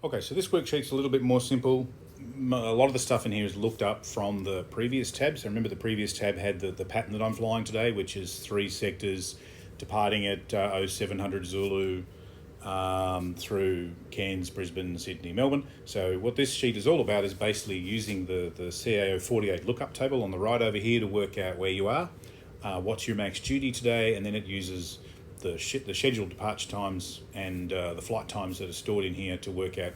Okay, so this worksheet's a little bit more simple. A lot of the stuff in here is looked up from the previous tab. So remember the previous tab had the pattern that I'm flying today, which is 3 sectors departing at 0700 Zulu through Cairns, Brisbane, Sydney, Melbourne. So what this sheet is all about is basically using the CAO48 lookup table on the right over here to work out where you are, what's your max duty today, and then it uses the scheduled departure times and the flight times that are stored in here to work out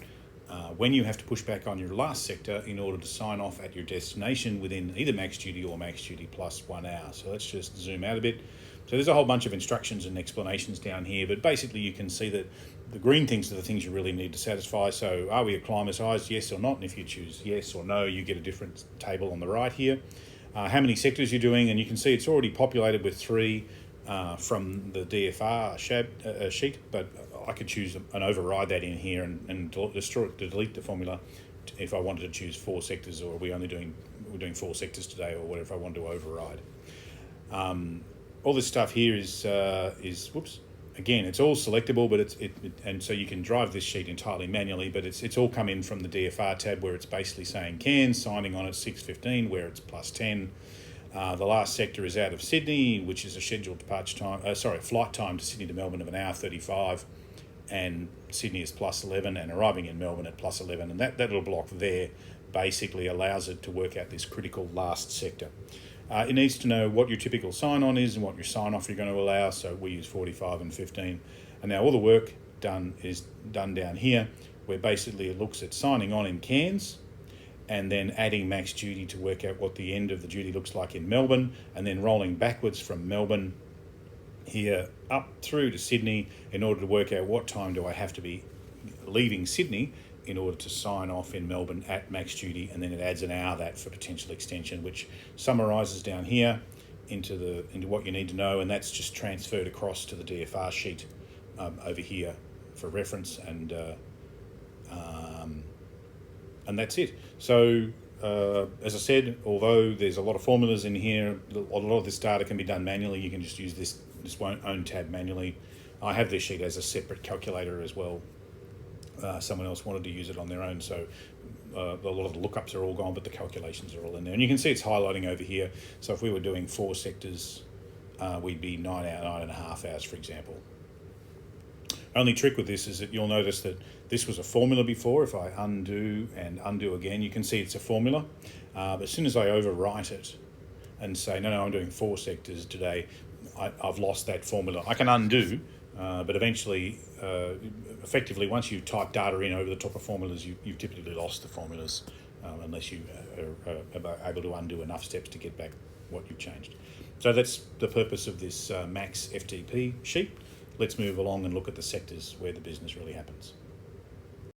when you have to push back on your last sector in order to sign off at your destination within either max duty or max duty plus 1 hour. So let's just zoom out a bit. So there's a whole bunch of instructions and explanations down here, but basically you can see that the green things are the things you really need to satisfy. So are we acclimatized, yes or not? And if you choose yes or no, you get a different table on the right here. How many sectors you're doing, and you can see it's already populated with 3 from the DFR sheet, but I could choose and override that in here and delete the formula if I wanted to choose 4 sectors, or we're doing 4 sectors today, or whatever I want to override. All this stuff here is whoops. Again, it's all selectable, but and so you can drive this sheet entirely manually, but it's all come in from the DFR tab where it's basically saying Cairns, signing on at 6:15, where it's plus 10. The last sector is out of Sydney, which is a scheduled departure time, flight time to Sydney to Melbourne of 1:35, and Sydney is plus 11, and arriving in Melbourne at plus 11, and that little block there basically allows it to work out this critical last sector. It needs to know what your typical sign-on is and what your sign-off you're going to allow, so we use 45 and 15. And now all the work is done down here, where basically it looks at signing on in Cairns, and then adding max duty to work out what the end of the duty looks like in Melbourne, and then rolling backwards from Melbourne here up through to Sydney in order to work out what time do I have to be leaving Sydney in order to sign off in Melbourne at max duty, and then it adds an hour that for potential extension, which summarises down here into what you need to know, and that's just transferred across to the DFR sheet over here for reference, and that's it. So as I said, although there's a lot of formulas in here, a lot of this data can be done manually. You can just use this own tab manually. I have this sheet as a separate calculator as well. Someone else wanted to use it on their own, so a lot of the lookups are all gone, but the calculations are all in there. And you can see it's highlighting over here. So if we were doing 4 sectors, we'd be 9.5 hours, for example. Only trick with this is that you'll notice that this was a formula before. If I undo and undo again, you can see it's a formula. But as soon as I overwrite it and say, no, I'm doing 4 sectors today, I've lost that formula. I can undo, but eventually, effectively, once you type data in over the top of formulas, you've typically lost the formulas unless you are able to undo enough steps to get back what you've changed. So that's the purpose of this MaxFDP sheet. Let's move along and look at the sectors where the business really happens.